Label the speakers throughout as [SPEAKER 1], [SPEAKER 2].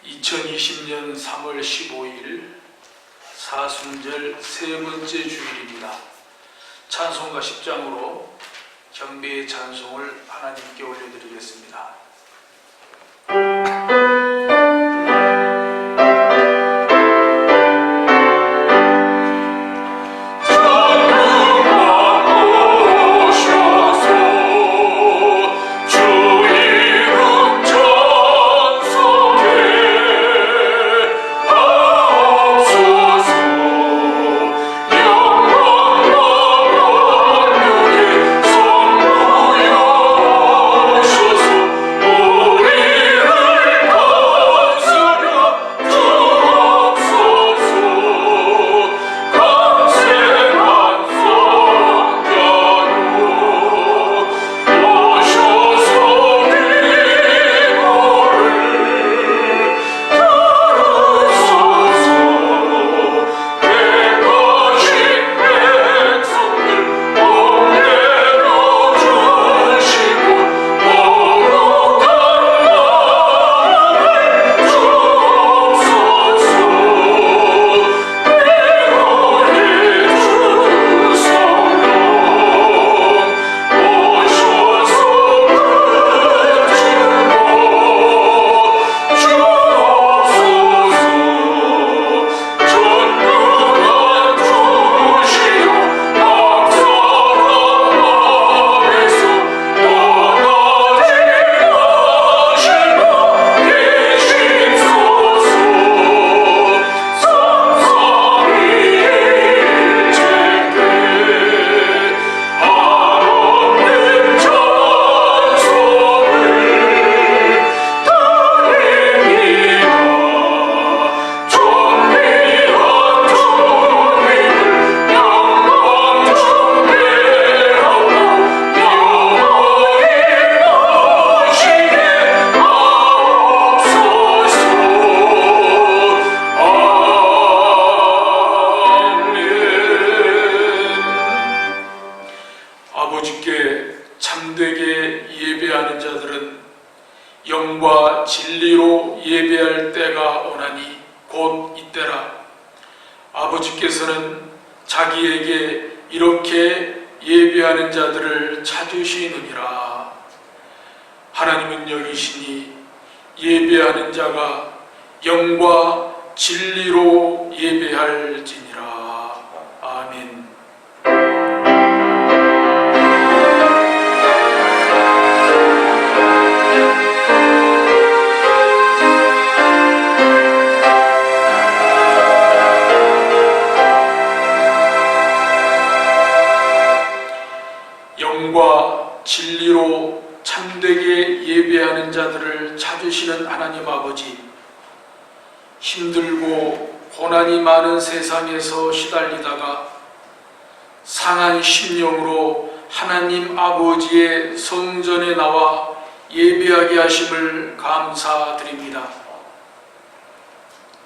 [SPEAKER 1] 2020년 3월 15일 사순절 세 번째 주일입니다. 찬송가 10장으로 경배의 찬송을 하나님께 올려드리겠습니다. 아버지께 참되게 예배하는 자들은 영과 진리로 예배할 때가 오나니 곧 이때라. 아버지께서는 자기에게 이렇게 예배하는 자들을 찾으시느니라. 하나님은 여기시니 예배하는 자가 영과 진리로 예배할지니라. 아멘. 영과 진리로 참되게 예배하는 자들을 찾으시는 하나님 아버지, 힘들고 고난이 많은 세상에서 시달리다가 상한 심령으로 하나님 아버지의 성전에 나와 예배하게 하심을 감사드립니다.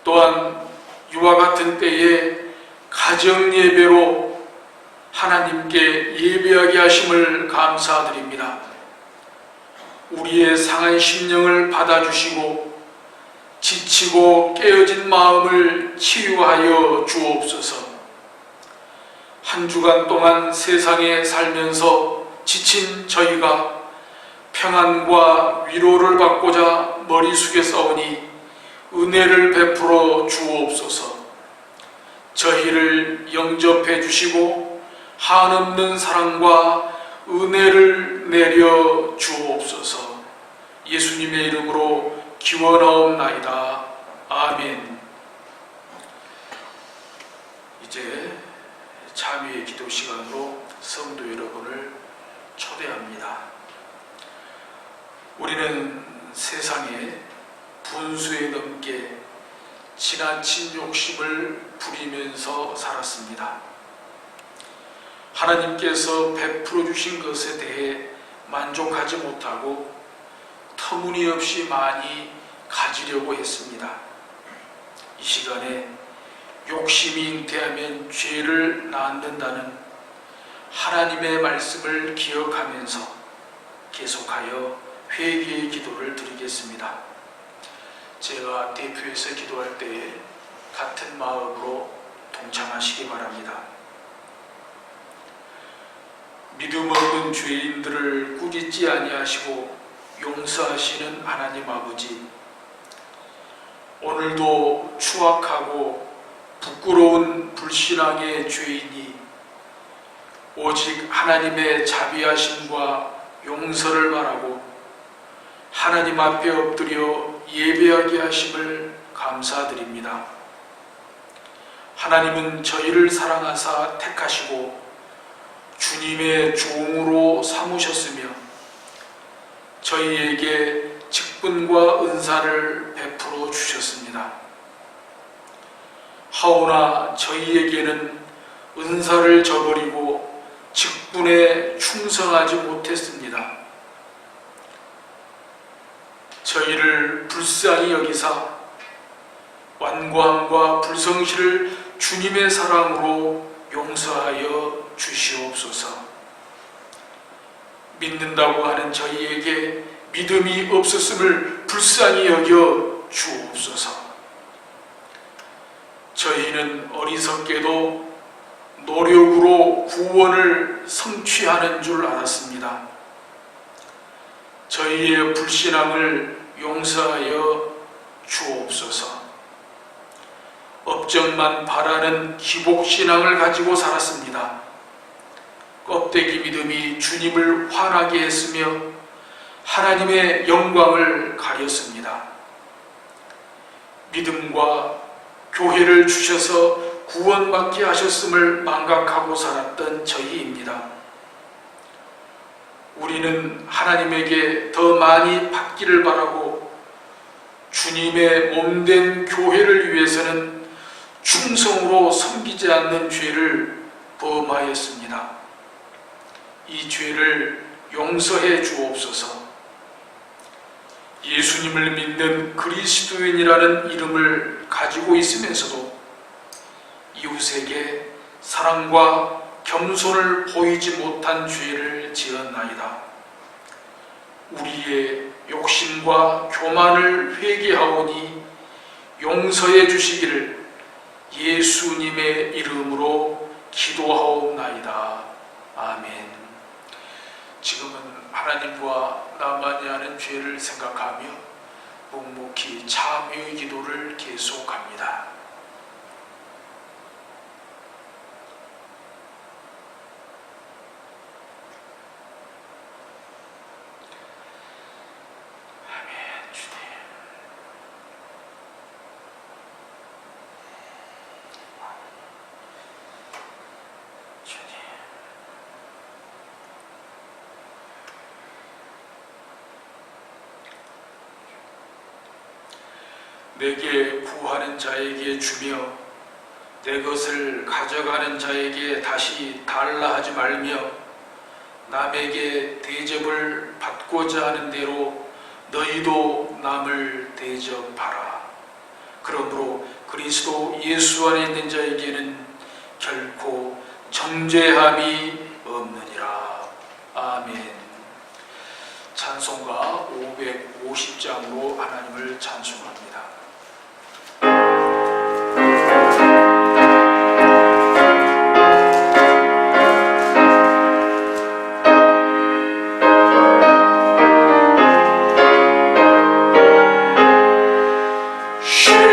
[SPEAKER 1] 또한 이와 같은 때에 가정 예배로 하나님께 예배하게 하심을 감사드립니다. 우리의 상한 심령을 받아주시고 지치고 깨어진 마음을 치유하여 주옵소서. 한 주간 동안 세상에 살면서 지친 저희가 평안과 위로를 받고자 머리 숙여 싸우니 은혜를 베풀어 주옵소서. 저희를 영접해 주시고 한없는 사랑과 은혜를 내려 주옵소서. 예수님의 이름으로 기원하옵나이다. 아멘. 이제 참회의 기도 시간으로 성도 여러분을 초대합니다. 우리는 세상에 분수에 넘게 지나친 욕심을 부리면서 살았습니다. 하나님께서 베풀어 주신 것에 대해 만족하지 못하고 터무니없이 많이 가지려고 했습니다. 이 시간에 욕심이 잉태하면 죄를 낳는다는 하나님의 말씀을 기억하면서 계속하여 회개의 기도를 드리겠습니다. 제가 대표해서 기도할 때에 같은 마음으로 동참하시기 바랍니다. 믿음 없는 죄인들을 꾸짖지 아니하시고 용서하시는 하나님 아버지, 오늘도 추악하고 부끄러운 불신앙의 죄인이 오직 하나님의 자비하심과 용서를 바라고 하나님 앞에 엎드려 예배하게 하심을 감사드립니다. 하나님은 저희를 사랑하사 택하시고 주님의 종으로 삼으셨으며 저희에게 직분과 은사를 베풀어 주셨습니다. 하오나 저희에게는 은사를 저버리고 직분에 충성하지 못했습니다. 저희를 불쌍히 여기사 완고함과 불성실을 주님의 사랑으로 용서하여 주시옵소서. 믿는다고 하는 저희에게 믿음이 없었음을 불쌍히 여겨 주옵소서. 저희는 어리석게도 노력으로 구원을 성취하는 줄 알았습니다. 저희의 불신앙을 용서하여 주옵소서. 업적만 바라는 기복신앙을 가지고 살았습니다. 껍데기 믿음이 주님을 화나게 했으며 하나님의 영광을 가렸습니다. 믿음과 교회를 주셔서 구원받게 하셨음을 망각하고 살았던 저희입니다. 우리는 하나님에게 더 많이 받기를 바라고 주님의 몸된 교회를 위해서는 충성으로 섬기지 않는 죄를 범하였습니다. 이 죄를 용서해 주옵소서. 예수님을 믿는 그리스도인이라는 이름을 가지고 있으면서도 이웃에게 사랑과 겸손을 보이지 못한 죄를 지었나이다. 우리의 욕심과 교만을 회개하오니 용서해 주시기를 예수님의 이름으로 기도하옵나이다. 아멘. 지금은 하나님과 나만이 하는 죄를 생각하며 묵묵히 참회의 기도를 계속합니다. 내게 구하는 자에게 주며 내 것을 가져가는 자에게 다시 달라 하지 말며 남에게 대접을 받고자 하는 대로 너희도 남을 대접하라. 그러므로 그리스도 예수 안에 있는 자에게는 결코 정죄함이 없느니라. 아멘. 찬송가 550장으로 하나님을 찬송합니다.
[SPEAKER 2] She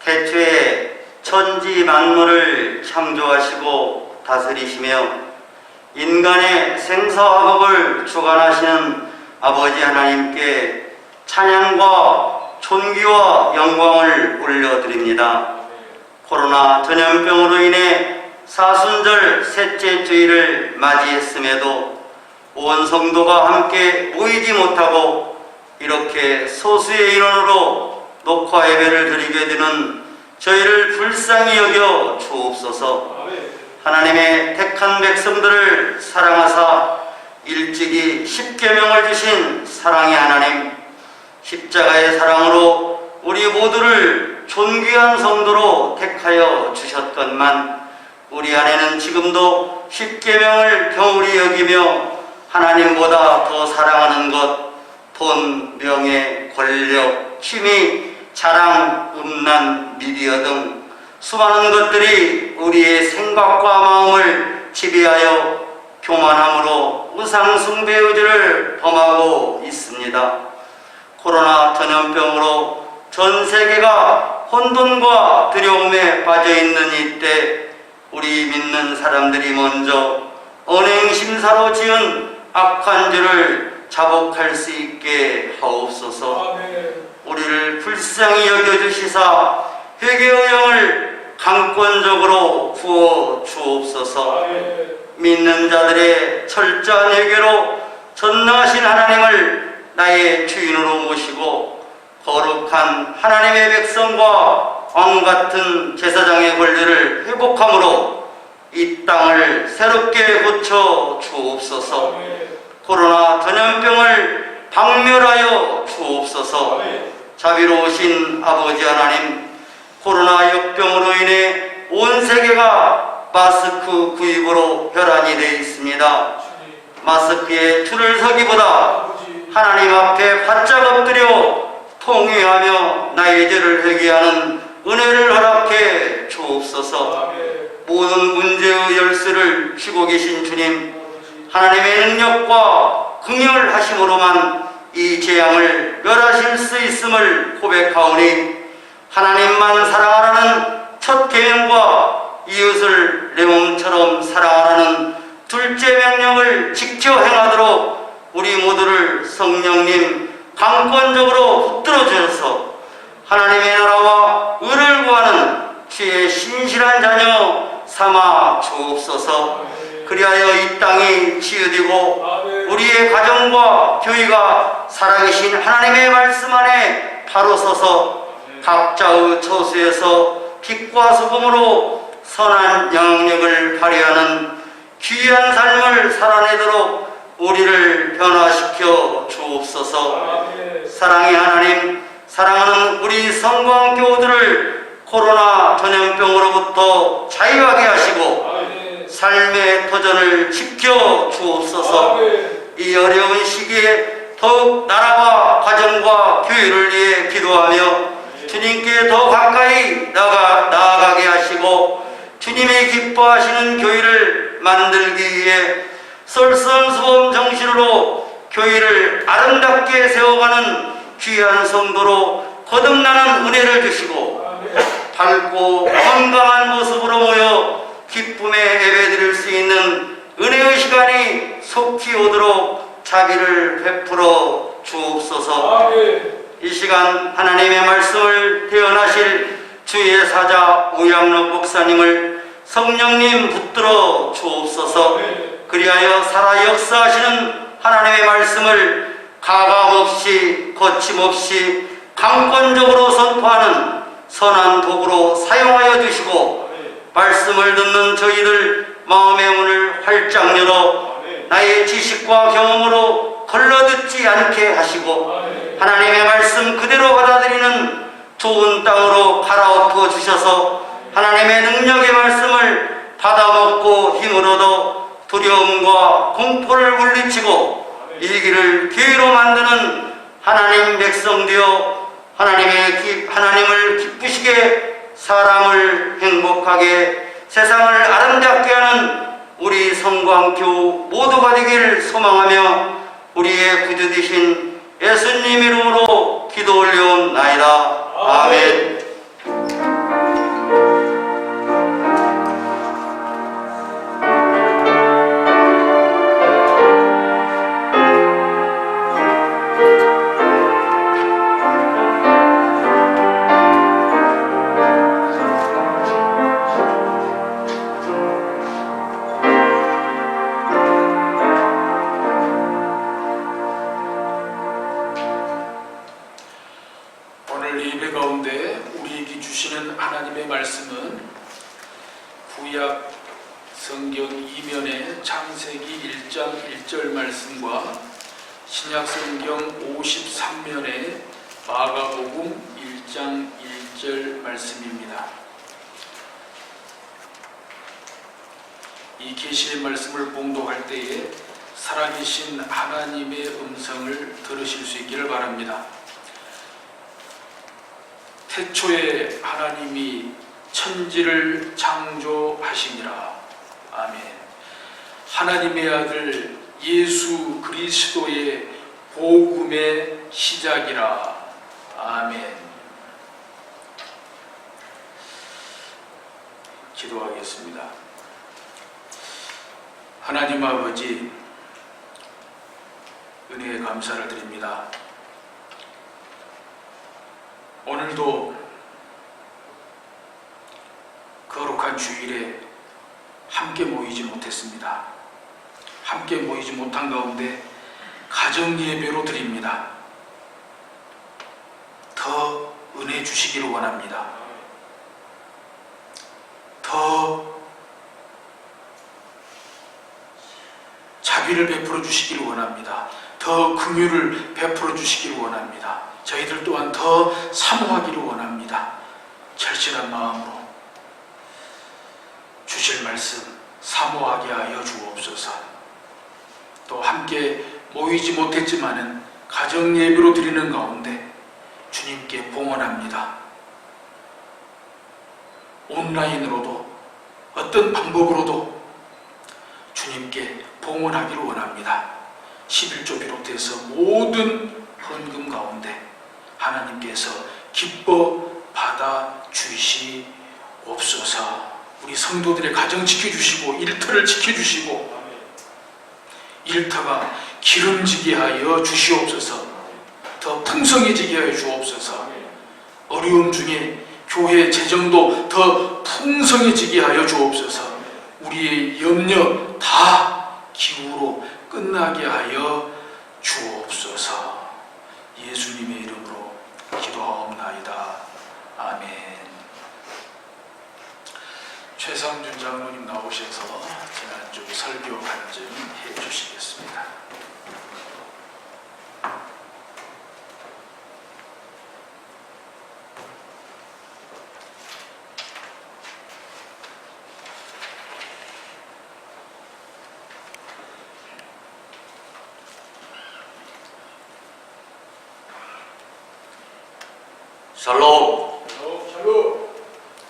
[SPEAKER 2] 태초에 천지 만물을 창조하시고 다스리시며 인간의 생사화복을 주관하시는 아버지 하나님께 찬양과 존귀와 영광을 올려드립니다. 코로나 전염병으로 인해 사순절 셋째 주일을 맞이했음에도 온 성도가 함께 모이지 못하고 이렇게 소수의 인원으로 녹화 예배를 드리게 되는 저희를 불쌍히 여겨 주옵소서. 하나님의 택한 백성들을 사랑하사 일찍이 십계명을 주신 사랑의 하나님, 십자가의 사랑으로 우리 모두를 존귀한 성도로 택하여 주셨건만 우리 안에는 지금도 십계명을 경홀히 여기며 하나님보다 더 사랑하는 것, 돈, 명예, 권력, 취미, 자랑, 음란, 미디어 등 수많은 것들이 우리의 생각과 마음을 지배하여 교만함으로 우상숭배 의지를 범하고 있습니다. 코로나 전염병으로 전 세계가 혼돈과 두려움에 빠져있는 이때 우리 믿는 사람들이 먼저 언행심사로 지은 악한 죄를 자복할 수 있게 하옵소서. 우리를 불쌍히 여겨주시사 회개의 영을 강권적으로 부어 주옵소서. 믿는 자들의 철저한 회개로 전능하신 하나님을 나의 주인으로 모시고 거룩한 하나님의 백성과 왕같은 제사장의 권리를 회복함으로 이 땅을 새롭게 고쳐 주옵소서. 코로나 전염병을 박멸하여 주옵소서. 자비로우신 아버지 하나님, 코로나 역병으로 인해 온 세계가 마스크 구입으로 혈안이 되어 있습니다. 마스크에 줄을 서기보다 하나님 앞에 바짝 엎드려 통회하며 나의 죄를 회개하는 은혜를 허락해 주옵소서. 모든 문제의 열쇠를 쥐고 계신 주님, 하나님의 능력과 긍휼하심으로만 이 재앙을 멸하실 수 있음을 고백하오니 하나님만 사랑하라는 첫 계명과 이웃을 내 몸처럼 사랑하라는 둘째 명령을 지켜 행하도록 우리 모두를 성령님 강권적으로 붙들어 주셔서 하나님의 나라와 의를 구하는 주의 신실한 자녀 삼아 주옵소서. 그리하여 이 땅이 치유되고 우리의 가정과 교회가 살아계신 하나님의 말씀 안에 바로 서서 각자의 처소에서 빛과 소금으로 선한 영향력을 발휘하는 귀한 삶을 살아내도록 우리를 변화시켜 주옵소서. 사랑의 하나님, 사랑하는 우리 성광 교우들을 코로나 전염병으로부터 자유하게 하시고 삶의 터전을 지켜 주옵소서. 이 어려운 시기에 더욱 나라와 가정과 교회를 위해 기도하며 주님께 더 가까이 나아가게 하시고 주님이 기뻐하시는 교회를 만들기 위해 솔선수범 정신으로 교회를 아름답게 세워가는 귀한 성도로 거듭나는 은혜를 주시고 밝고 건강한 모습으로 모여 기쁨의 예배드릴 수 있는 은혜의 시간이 속히 오도록 자비를 베풀어 주옵소서. 이 시간 하나님의 말씀을 대언하실 주의 사자 우양록 목사님을 성령님 붙들어 주옵소서. 그리하여 살아 역사하시는 하나님의 말씀을 가감없이 거침없이 강권적으로 선포하는 선한 도구로 사용하여 주시고 말씀을 듣는 저희들 마음의 문을 활짝 열어 나의 지식과 경험으로 걸러듣지 않게 하시고 하나님의 말씀 그대로 받아들이는 좋은 땅으로 갈아엎어 주셔서 하나님의 능력의 말씀을 받아먹고 힘을 얻어 두려움과 공포를 물리치고 일기를 기회로 만드는 하나님 백성 되어 하나님을 기쁘시게 사람을 행복하게 세상을 아름답게 하는 우리 성광교 모두가 되기를 소망하며 우리의 구주 되신 예수님 이름으로 기도 올려옵나이다. 아멘.
[SPEAKER 1] 가운데 우리에게 주시는 하나님의 말씀은 구약 성경 이면의 창세기 1장 1절 말씀과 신약 성경 53면의 마가복음 1장 1절 말씀입니다. 이 계시의 말씀을 봉독할 때에 살아계신 하나님의 음성을 들으실 수 있기를 바랍니다. 태초에 하나님이 천지를 창조하시니라. 아멘. 하나님의 아들 예수 그리스도의 복음의 시작이라. 아멘. 기도하겠습니다. 하나님 아버지, 은혜에 감사를 드립니다. 오늘도 거룩한 주일에 함께 모이지 못했습니다. 함께 모이지 못한 가운데 가정 예배로 드립니다. 더 은혜 주시기를 원합니다. 더 자비를 베풀어 주시기를 원합니다. 더 긍휼을 베풀어 주시기를 원합니다. 저희들 또한 더 사모하기를 원합니다. 절실한 마음으로 주실 말씀 사모하게 하여 주옵소서. 또 함께 모이지 못했지만은 가정 예배로 드리는 가운데 주님께 봉헌합니다. 온라인으로도 어떤 방법으로도 주님께 봉헌하기를 원합니다. 11조 비롯해서 모든 헌금 가운데 하나님께서 기뻐 받아 주시옵소서. 우리 성도들의 가정 지켜주시고 일터를 지켜주시고 일터가 기름지게 하여 주시옵소서. 더 풍성해지게 하여 주옵소서. 어려움 중에 교회 재정도 더 풍성해지게 하여 주옵소서. 우리의 염려 다 기후로 끝나게 하여 주옵소서. 예수님의 이름으로 기도하옵나이다. 아멘. 최상준 장로님 나오셔서 지난주 설교 간증 해주시겠습니다.
[SPEAKER 3] 샬롬.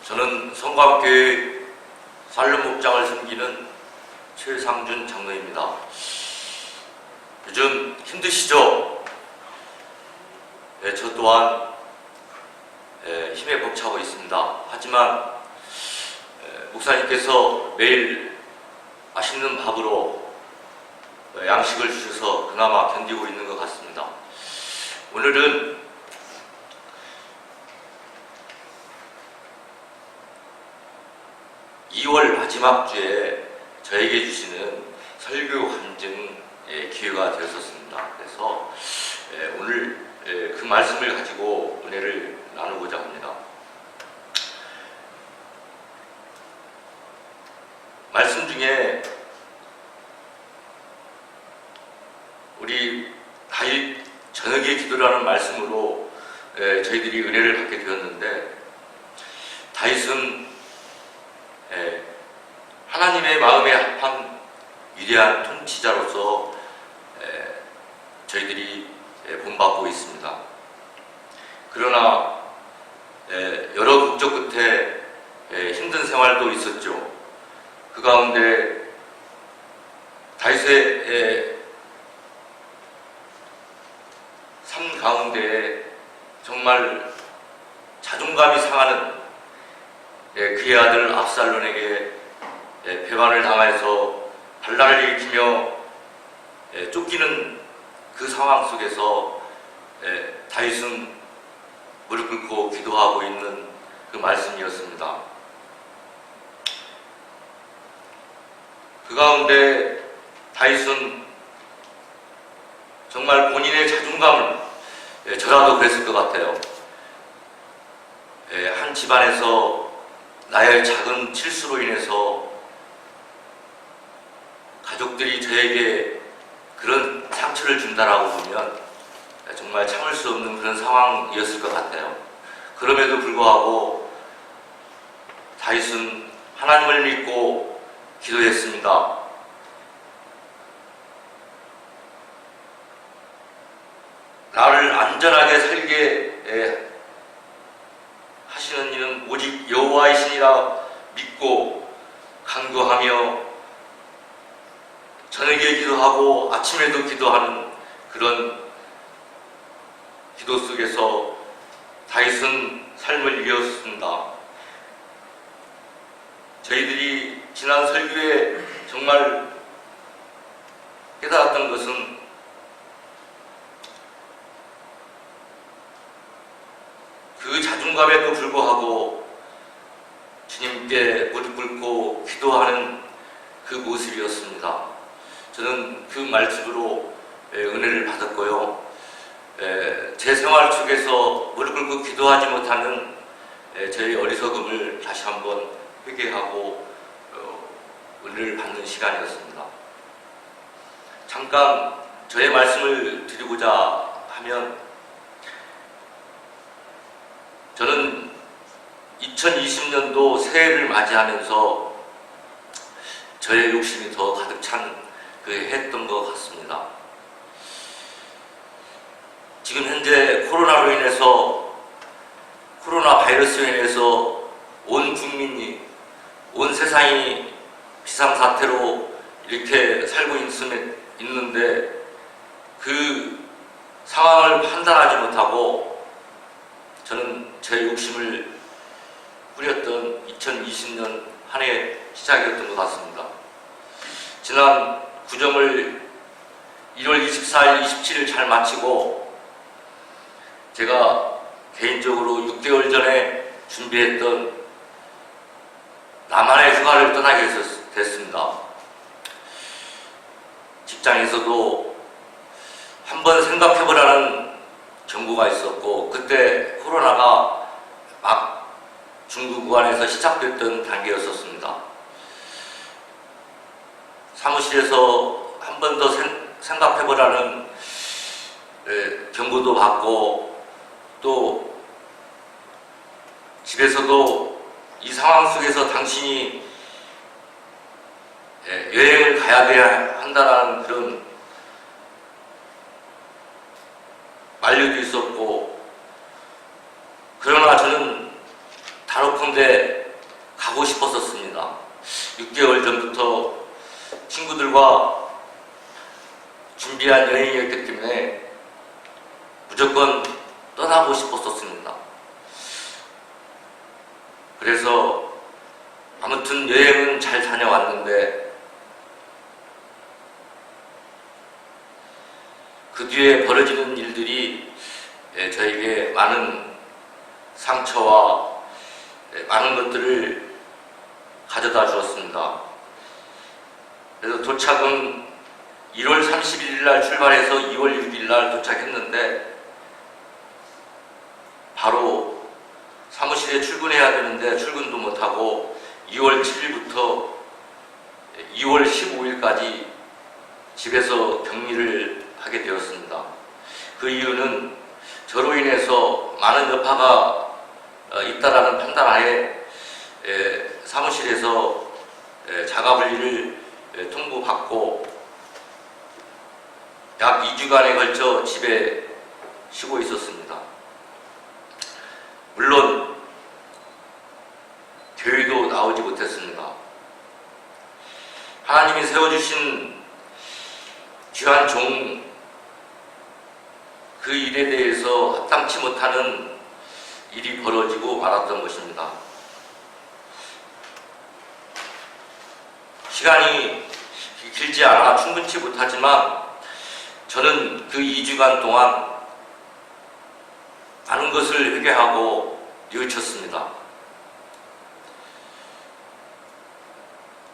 [SPEAKER 3] 저는 성광교회 살림 목장을 섬기는 최상준 장로입니다. 요즘 힘드시죠? 네, 저 또한 힘에 벅차고 있습니다. 하지만 목사님께서 매일 맛있는 밥으로 양식을 주셔서 그나마 견디고 있는 것 같습니다. 오늘은 2월 마지막 주에 저에게 주시는 설교 간증 기회가 되었었습니다. 그래서 오늘 그 말씀을 가지고 은혜를 나누고자 합니다. 말씀 중에 우리 다윗 저녁에 기도라는 말씀으로 저희들이 은혜를 받게 되었는데, 다윗은 하나님의 마음에 합한 위대한 통치자로서 저희들이 본받고 있습니다. 그러나 여러 국적 끝에 힘든 생활도 있었죠. 그 가운데 다윗의 삶 가운데 정말 자존감이 상하는 그의 아들 압살론에게 배반을 당해서 반란을 일으키며 쫓기는 그 상황 속에서 다윗은 무릎 꿇고 기도하고 있는 그 말씀이었습니다. 그 가운데 다윗은 정말 본인의 자존감을, 저라도 그랬을 것 같아요. 한 집안에서 나의 작은 실수로 인해서 가족들이 저에게 그런 상처를 준다라고 보면 정말 참을 수 없는 그런 상황이었을 것 같아요. 그럼에도 불구하고 다윗은 하나님을 믿고 기도했습니다. 나를 안전하게 살게 하시는 이는 오직 여호와이시니라 믿고 강구하며 저녁에 기도하고 아침에도 기도하는 그런 기도 속에서 다윗은 삶을 이었습니다. 저희들이 지난 설교에 정말 깨달았던 것은 그 자존감에도 불구하고 주님께 무릎 꿇고 기도하는 그 모습이었습니다. 저는 그 말씀으로 은혜를 받았고요. 제 생활 속에서 무릎 꿇고 기도하지 못하는 저의 어리석음을 다시 한번 회개하고 은혜를 받는 시간이었습니다. 잠깐 저의 말씀을 드리고자 하면, 저는 2020년도 새해를 맞이하면서 저의 욕심이 더 가득 찬 그 해였던 것 같습니다. 지금 현재 코로나로 인해서, 코로나 바이러스로 인해서 온 국민이, 온 세상이 비상사태로 이렇게 살고 있는데 그 상황을 판단하지 못하고 저는 제 욕심을 부렸던 2020년 한 해 시작이었던 것 같습니다. 지난 구정을 1월 24일, 27일 잘 마치고 제가 개인적으로 6개월 전에 준비했던 나만의 휴가를 떠나게 됐습니다. 직장에서도 한번 생각해보라는 경고가 있었고, 그때 코로나가 막 중국 우한에서 시작됐던 단계였었습니다. 사무실에서 한 번 더 생각해보라는 경고도 받고, 또 집에서도 이 상황 속에서 당신이 여행을 가야 한다는 그런 만류도 있었고, 그러나 저는 단호컨대 가고 싶었었습니다. 6개월 전부터 친구들과 준비한 여행이었기 때문에 무조건 떠나고 싶었었습니다. 그래서 아무튼 여행은 잘 다녀왔는데, 그 뒤에 벌어지는 일들이 저에게 많은 상처와 많은 것들을 가져다 주었습니다. 그래서 도착은 1월 31일 날 출발해서 2월 6일 날 도착했는데, 바로 사무실에 출근해야 되는데 출근도 못하고 2월 7일부터 2월 15일까지 집에서 격리를 하게 되었습니다. 그 이유는 저로 인해서 많은 여파가 있다라는 판단하에 사무실에서 자가분리를 통보받고 약 2주간에 걸쳐 집에 쉬고 있었습니다. 물론 교회도 나오지 못했습니다. 하나님이 세워주신 귀한 종, 그 일에 대해서 합당치 못하는 일이 벌어지고 말았던 것입니다. 시간이 길지 않아 충분치 못하지만 저는 그 2주간 동안 많은 것을 회개하고 뉘우쳤습니다.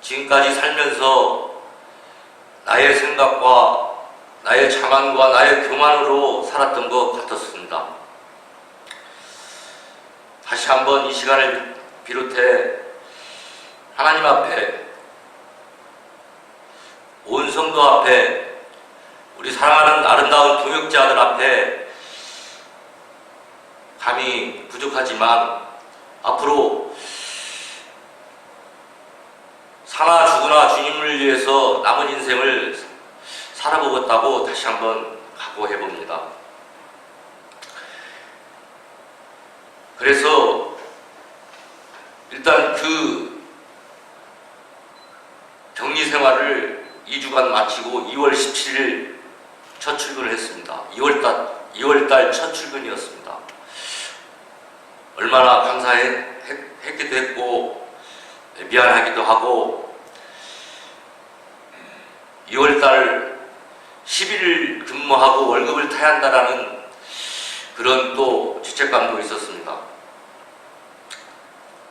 [SPEAKER 3] 지금까지 살면서 나의 생각과 나의 자만과 나의 교만으로 살았던 것 같았습니다. 다시 한번 이 시간을 비롯해 하나님 앞에, 온 성도 앞에, 우리 사랑하는 아름다운 동역자들 앞에 감히 부족하지만 앞으로 사나 죽으나 주님을 위해서 남은 인생을 살아보겠다고 다시 한번 각오해 봅니다. 그래서 일단 그 격리 생활을 2주간 마치고 2월 17일 첫 출근을 했습니다. 2월달 첫 출근이었습니다. 얼마나 감사했기도 했고 미안하기도 하고, 2월달 11일 근무하고 월급을 타야 한다라는 그런 또 죄책감도 있었습니다.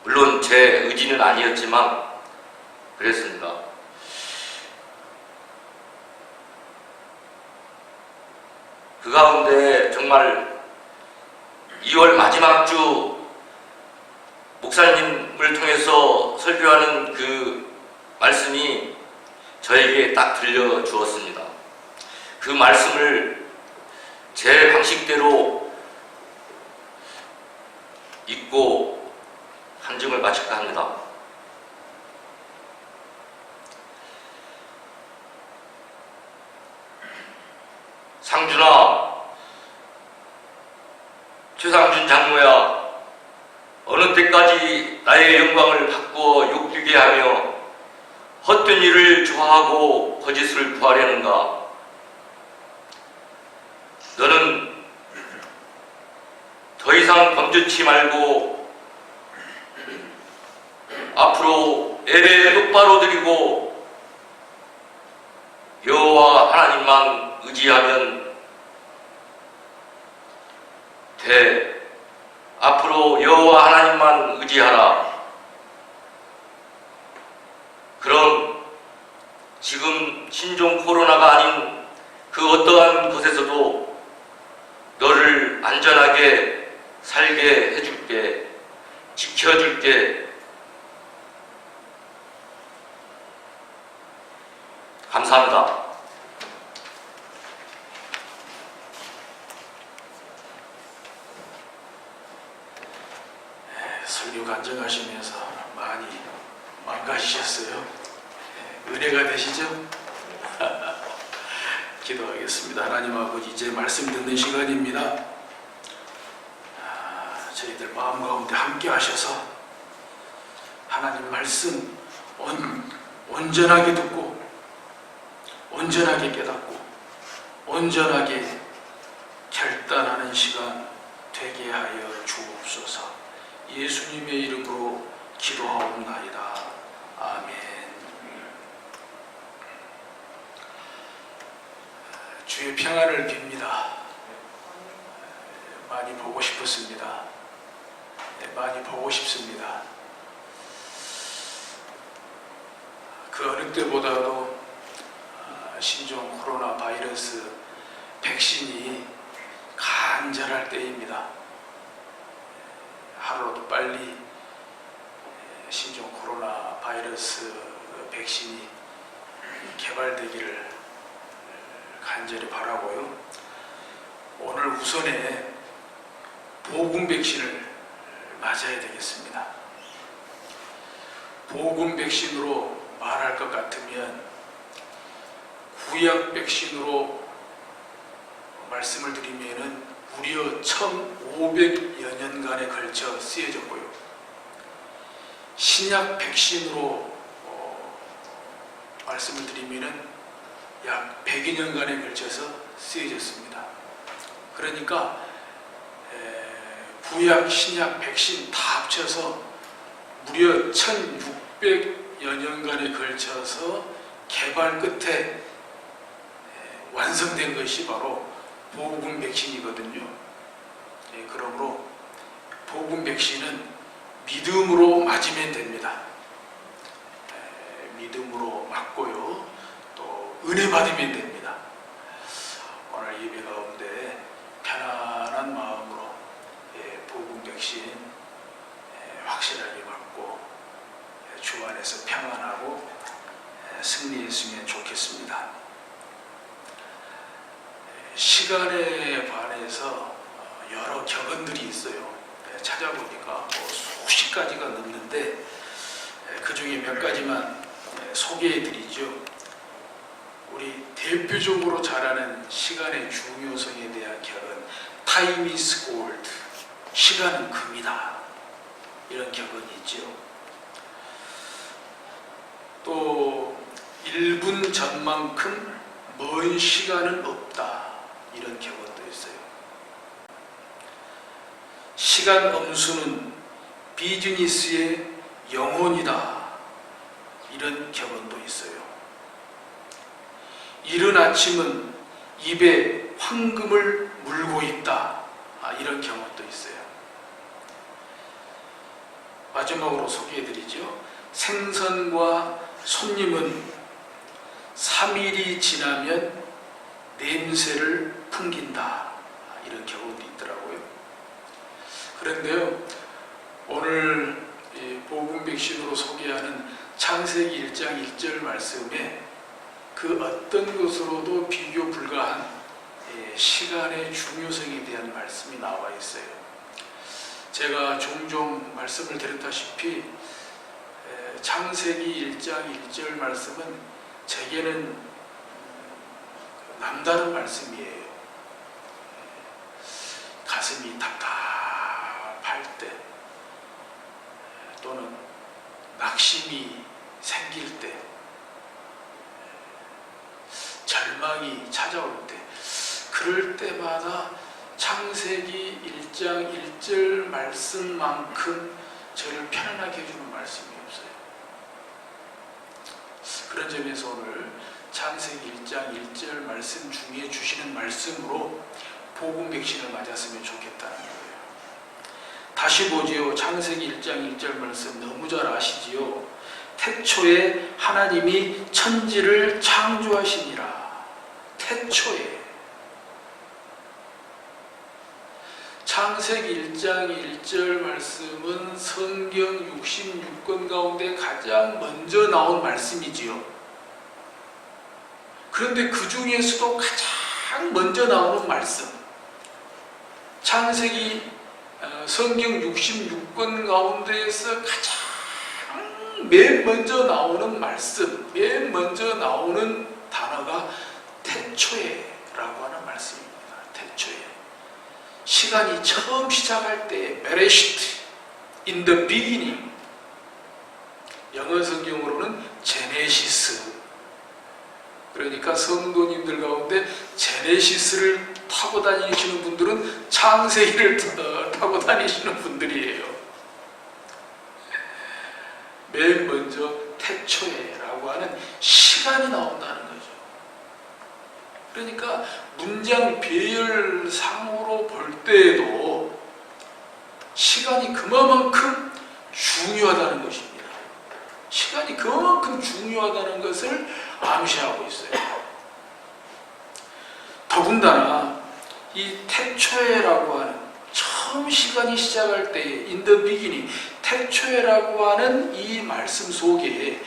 [SPEAKER 3] 물론 제 의지는 아니었지만 그랬습니다. 그 가운데 정말 2월 마지막 주 목사님을 통해서 설교하는 그 말씀이 저에게 딱 들려주었습니다. 그 말씀을 제 방식대로 읽고 한증을 마칠까 합니다. 상준아, 최상준 장로야, 어느 때까지 나의 영광을 바꾸어 욕되게 하며 헛된 일을 좋아하고 거짓을 구하려는가? 너는 더 이상 범죄치 말고 앞으로 예배 똑바로 드리고 여호와 하나님만 의지하면 돼. 앞으로 여호와 하나님만 의지하라. 그럼 지금 신종 코로나가 아닌 그 어떠한 곳에서도 너를 안전하게 살게 해줄게. 지켜줄게. 감사합니다.
[SPEAKER 1] 설교 간증하시면서 많이 망가지셨어요. 은혜가 되시죠? 기도하겠습니다. 하나님 아버지, 이제 말씀 듣는 시간입니다. 저희들 마음 가운데 함께 하셔서 하나님 말씀 온전하게 듣고 온전하게 깨닫고 온전하게 결단하는 시간 되게 하여 주옵소서. 예수님의 이름으로 기도하옵나이다. 아멘. 주의 평안을 빕니다. 많이 보고 싶었습니다. 많이 보고 싶습니다. 그 어느 때보다도 신종 코로나 바이러스 백신이 간절할 때입니다. 하루라도 빨리 신종 코로나 바이러스 백신이 개발되기를 간절히 바라고요. 오늘 우선에 복음 백신을 맞아야 되겠습니다. 복음 백신으로 말할 것 같으면 구약 백신으로 말씀을 드리면은 무려 1500여 년간에 걸쳐 쓰여졌고요. 신약 백신으로 말씀을 드리면은 약 100여 년간에 걸쳐서 쓰여졌습니다. 그러니까 구약, 신약, 백신 다 합쳐서 무려 1600여 년간에 걸쳐서 개발 끝에 완성된 것이 바로 복음 백신이거든요. 그러므로 복음 백신은 믿음으로 맞으면 됩니다. 믿음으로 맞고요. 또 은혜 받으면 됩니다. 오늘 예배 가운데 편안한 마음으로 복음 백신 안에서 평안하고 승리했으면 좋겠습니다. 시간에 관해서 여러 격언들이 있어요. 찾아보니까 뭐 수십 가지가 넘는데 그 중에 몇 가지만 소개해드리죠. 우리 대표적으로 잘 아는 시간의 중요성에 대한 격언, Time is gold, 시간은 금이다, 이런 격언이 있죠. 또 1분 전만큼 먼 시간은 없다, 이런 격언도 있어요. 시간 엄수는 비즈니스의 영혼이다, 이런 격언도 있어요. 이른 아침은 입에 황금을 물고 있다, 이런 격언도 있어요. 마지막으로 소개해드리죠. 생선과 손님은 3일이 지나면 냄새를 풍긴다, 이런 격언도 있더라고요. 그런데요, 오늘 복음 백신으로 소개하는 창세기 1장 1절 말씀에 그 어떤 것으로도 비교 불가한 시간의 중요성에 대한 말씀이 나와 있어요. 제가 종종 말씀을 드렸다시피 창세기 1장 1절 말씀은 제게는 남다른 말씀이에요. 가슴이 답답할 때 또는 낙심이 생길 때, 절망이 찾아올 때, 그럴 때마다 창세기 1장 1절 말씀만큼 저를 편안하게 해주는 말씀이 없어요. 그런 점에서 오늘 창세기 1장 1절 말씀 중에 주시는 말씀으로 복음 백신을 맞았으면 좋겠다는 거예요. 다시 보지요. 창세기 1장 1절 말씀 너무 잘 아시지요. 태초에 하나님이 천지를 창조하시니라. 태초에. 창세기 1장 1절 말씀은 성경 66권 가운데 가장 먼저 나온 말씀이지요. 그런데 그 중에서도 가장 먼저 나오는 말씀, 창세기 성경 66권 가운데에서 가장 맨 먼저 나오는 말씀, 맨 먼저 나오는 단어가 태초에라고 하는 말씀입니다. 태초에. 시간이 처음 시작할 때 베레시트, in the beginning. 영어 성경으로는 제네시스. 그러니까 성도님들 가운데 제네시스를 타고 다니시는 분들은 창세기를 타고 다니시는 분들이에요. 맨 먼저 태초에라고 하는 시간이 나온다는 거죠. 그러니까 문장 배열상으로 볼 때에도 시간이 그만큼 중요하다는 것입니다. 시간이 그만큼 중요하다는 것을 암시하고 있어요. 더군다나 이 태초에라고 하는, 처음 시간이 시작할 때 in the beginning, 태초에라고 하는 이 말씀 속에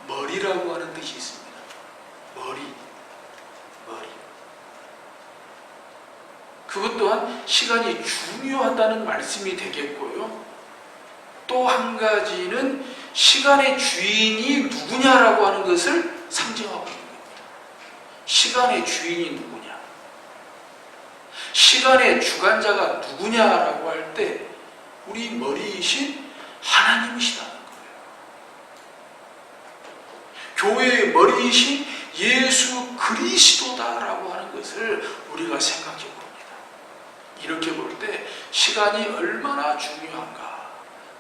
[SPEAKER 1] 머리라고 하는 뜻이 있습니다. 머리. 그것 또한 시간이 중요하다는 말씀이 되겠고요. 또 한 가지는 시간의 주인이 누구냐라고 하는 것을 상징하고 있는 겁니다. 시간의 주인이 누구냐, 시간의 주관자가 누구냐라고 할 때 우리 머리이신 하나님이시다는 거예요. 교회의 머리이신 예수 그리스도다라고 하는 것을 우리가 생각해 봅니다. 이렇게 볼 때 시간이 얼마나 중요한가,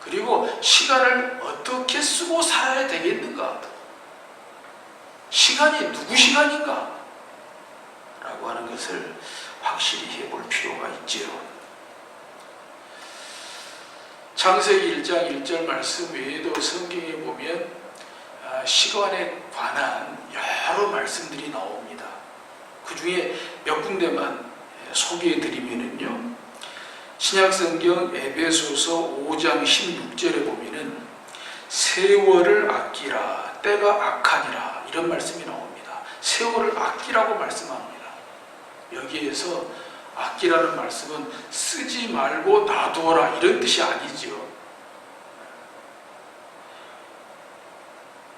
[SPEAKER 1] 그리고 시간을 어떻게 쓰고 살아야 되겠는가, 시간이 누구 시간인가 라고 하는 것을 확실히 해볼 필요가 있지요. 창세기 1장 1절 말씀 외에도 성경에 보면 시간에 관한 여러 말씀들이 나옵니다. 그 중에 몇 군데만 소개해 드리면은요, 신약성경 에베소서 5장 16절에 보면은 세월을 아끼라, 때가 악하니라, 이런 말씀이 나옵니다. 세월을 아끼라고 말씀합니다. 여기에서 아끼라는 말씀은 쓰지 말고 놔두어라 이런 뜻이 아니죠.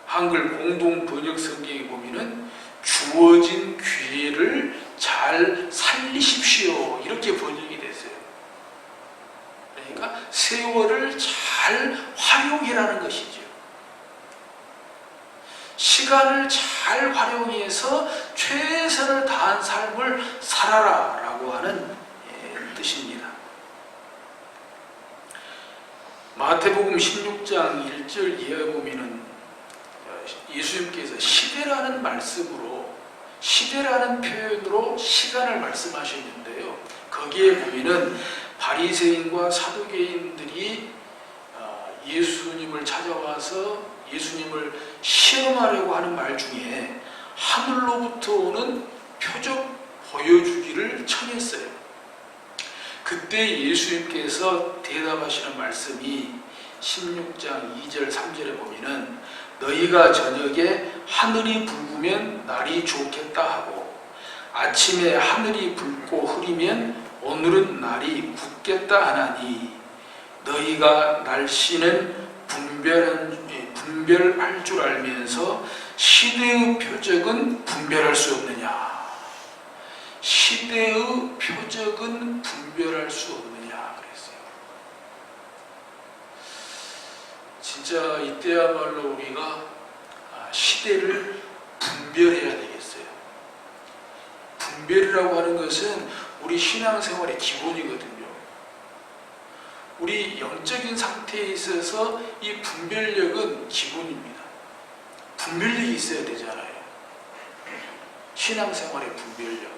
[SPEAKER 1] 한글 공동 번역 성경에 보면은 주어진 기회를 잘 살리십시오 이렇게 번역이 됐어요. 그러니까 세월을 잘 활용해라는 것이죠. 시간을 잘 활용해서 최선을 다한 삶을 살아라 라고 하는 뜻입니다. 마태복음 16장 1절 이하에 보면은 예수님께서 시대라는 말씀으로, 시대라는 표현으로 시간을 말씀하셨는데요. 거기에 보면은 바리새인과 사두개인들이 예수님을 찾아와서 예수님을 시험하려고 하는 말 중에 하늘로부터 오는 표적 보여주기를 청했어요. 그때 예수님께서 대답하시는 말씀이 16장 2절 3절에 보면은 너희가 저녁에 하늘이 붉으면 날이 좋겠다 하고 아침에 하늘이 붉고 흐리면 오늘은 날이 굳겠다 하나니 너희가 날씨는 분별할 줄 알면서 시대의 표적은 분별할 수 없느냐. 시대의 표적은 분별할 수 없느냐 그랬어요. 진짜 이때야말로 우리가 시대를 분별해야 되겠어요. 분별이라고 하는 것은 우리 신앙생활의 기본이거든요. 우리 영적인 상태에 있어서 이 분별력은 기본입니다. 분별력이 있어야 되잖아요. 신앙생활의 분별력.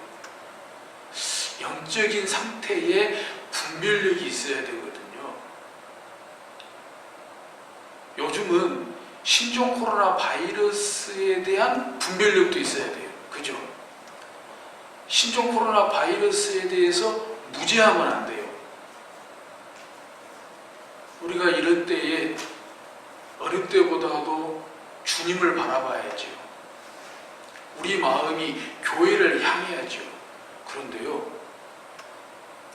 [SPEAKER 1] 영적인 상태에 분별력이 있어야 되거든요. 요즘은 신종 코로나 바이러스에 대한 분별력도 있어야 돼요. 그죠? 신종 코로나 바이러스에 대해서 무죄하면 안 돼요. 우리가 이런 때에 어느 때보다도 주님을 바라봐야죠. 우리 마음이 교회를 향해야죠. 그런데요,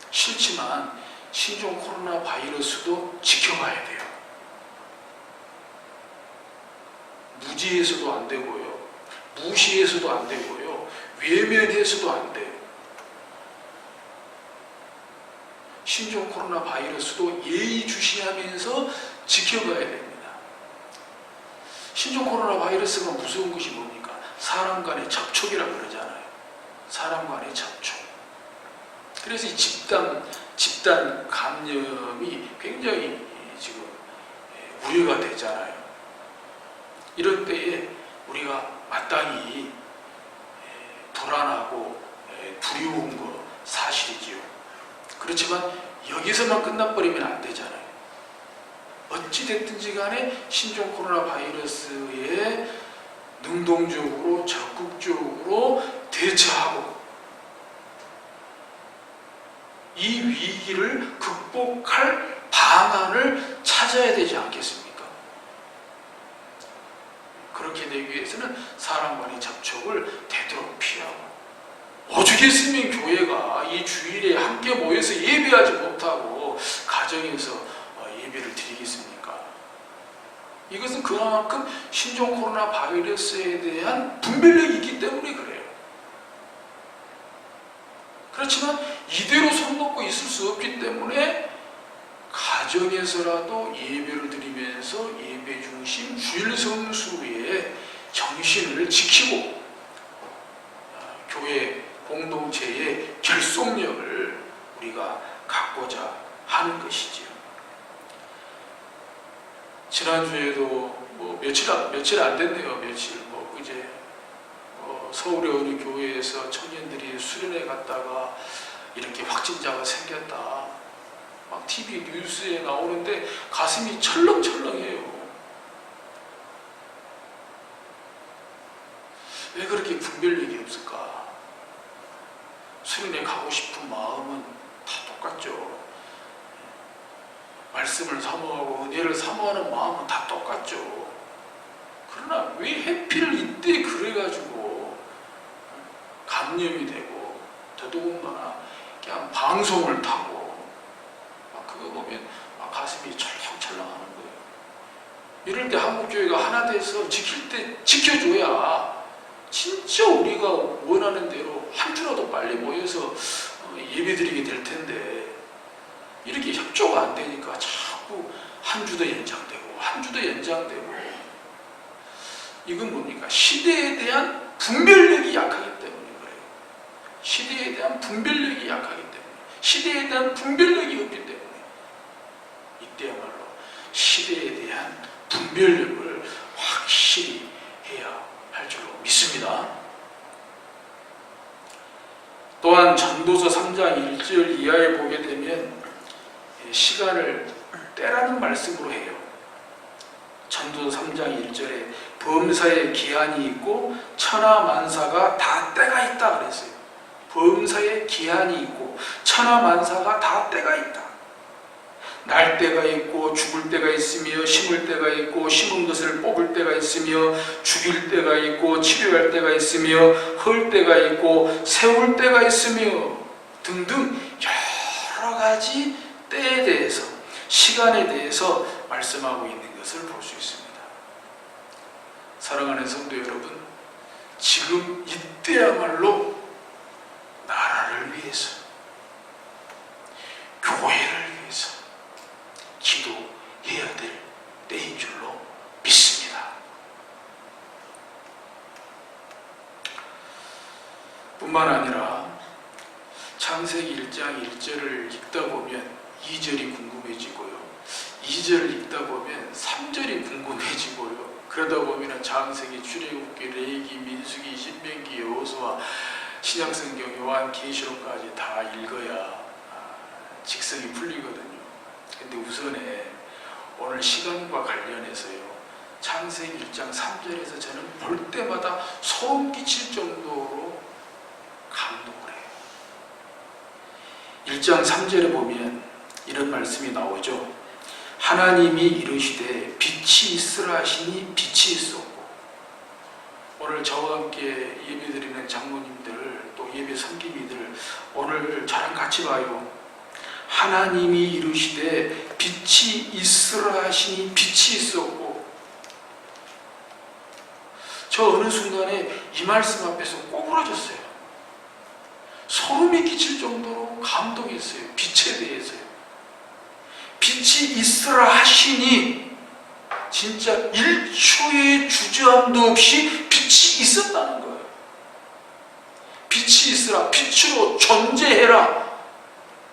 [SPEAKER 1] 싫지만 신종 코로나 바이러스도 지켜봐야 돼요. 무지해서도 안 되고요, 무시해서도 안 되고요, 외면해서도 안 돼요. 신종 코로나 바이러스도 예의주시하면서 지켜가야 됩니다. 신종 코로나 바이러스가 무서운 것이 뭡니까? 사람 간의 접촉이라고 그러잖아요. 사람 간의 접촉. 그래서 이 집단 감염이 굉장히 지금 우려가 되잖아요. 이런 때에 우리가 마땅히 불안하고 두려운 거 사실이지요. 그렇지만 여기서만 끝나버리면 안 되잖아요. 어찌됐든지 간에 신종 코로나 바이러스에 능동적으로 적극적으로 대처하고 이 위기를 극복할 방안을 찾아야 되지 않겠습니까? 그렇게 되기 위해서는 사람 간의 접촉을 되도록 피하고, 오죽했으면 교회가 이 주일에 함께 모여서 예배하지 못하고 가정에서 예배를 드리겠습니까? 이것은 그만큼 신종 코로나 바이러스에 대한 분별력이 있기 때문에 그래요. 그렇지만 이대로 손 놓고 있을 수 없기 때문에 가정에서라도 예배를 드리면서 예배 중심 주일 성수의 정신을 지키고 교회 공동체의 결속력을 우리가 갖고자 하는 것이지요. 지난주에도 며칠 안 됐네요. 그제 서울의 어느 교회에서 청년들이 수련회 갔다가 이렇게 확진자가 생겼다. 막 TV 뉴스에 나오는데 가슴이 철렁철렁해요. 왜 그렇게 분별력이 없을까? 수련회 가고 싶은 마음은 다 똑같죠. 말씀을 사모하고 은혜를 해를 사모하는 마음은 다 똑같죠. 그러나 왜 해피를 이때 그래가지고 감염이 되고 더더군다나 그냥 방송을 타고 막 그거 보면 막 가슴이 철렁철렁하는 거예요. 이럴 때 한국교회가 하나 돼서 지킬 때 지켜줘야 진짜 우리가 원하는 대로 한 주라도 빨리 모여서 예배드리게 될 텐데 이렇게 협조가 안 되니까 자꾸 한 주도 연장되고 한 주도 연장되고 이건 뭡니까? 시대에 대한 분별력이 약하기 때문에 그래요. 시대에 대한 분별력이 약하기 때문에 시대에 대한 분별력이 없기 때문에 이때야말로 시대에 대한 분별력을 확실히 해야 할 줄로 믿습니다. 또한 전도서 3장 1절 이하에 보게 되면 시간을 때라는 말씀으로 해요. 전도서 3장 1절에 범사에 기한이 있고 천하만사가 다 때가 있다 그랬어요. 범사에 기한이 있고 천하만사가 다 때가 있다. 날 때가 있고 죽을 때가 있으며 심을 때가 있고 심은 것을 뽑을 때가 있으며 죽일 때가 있고 치료할 때가 있으며 헐 때가 있고 세울 때가 있으며 등등 여러 가지 때에 대해서 시간에 대해서 말씀하고 있는 것을 볼 수 있습니다. 사랑하는 성도 여러분, 지금 이때야말로 나라를 위해서 교회를 위해서 기도해야 될 때인 줄로 믿습니다. 뿐만 아니라 창세기 1장 1절을 읽다 보면 2절이 궁금해지고요. 2절을 읽다 보면 3절이 궁금해지고요. 그러다 보면 창세기, 출애굽기, 레위기, 민수기, 신명기, 여호수아, 신약성경, 요한계시록까지 다 읽어야 직성이 풀리거든요. 근데 우선에 오늘 시간과 관련해서요, 창세기 1장 3절에서 저는 볼 때마다 소름 끼칠 정도로 감동을 해요. 1장 3절에 보면 이런 말씀이 나오죠. 하나님이 이르시되 빛이 있으라 하시니 빛이 있었고. 오늘 저와 함께 예배드리는 장로님들 또 예배 섬김이들 오늘 저랑 같이 봐요. 하나님이 이르시되 빛이 있으라 하시니 빛이 있었고. 저 어느 순간에 이 말씀 앞에서 꼬부라졌어요. 소름이 끼칠 정도로 감동했어요. 빛에 대해서요. 빛이 있으라 하시니 진짜 1초의 주저함도 없이 빛이 있었다는 거예요. 빛이 있으라, 빛으로 존재해라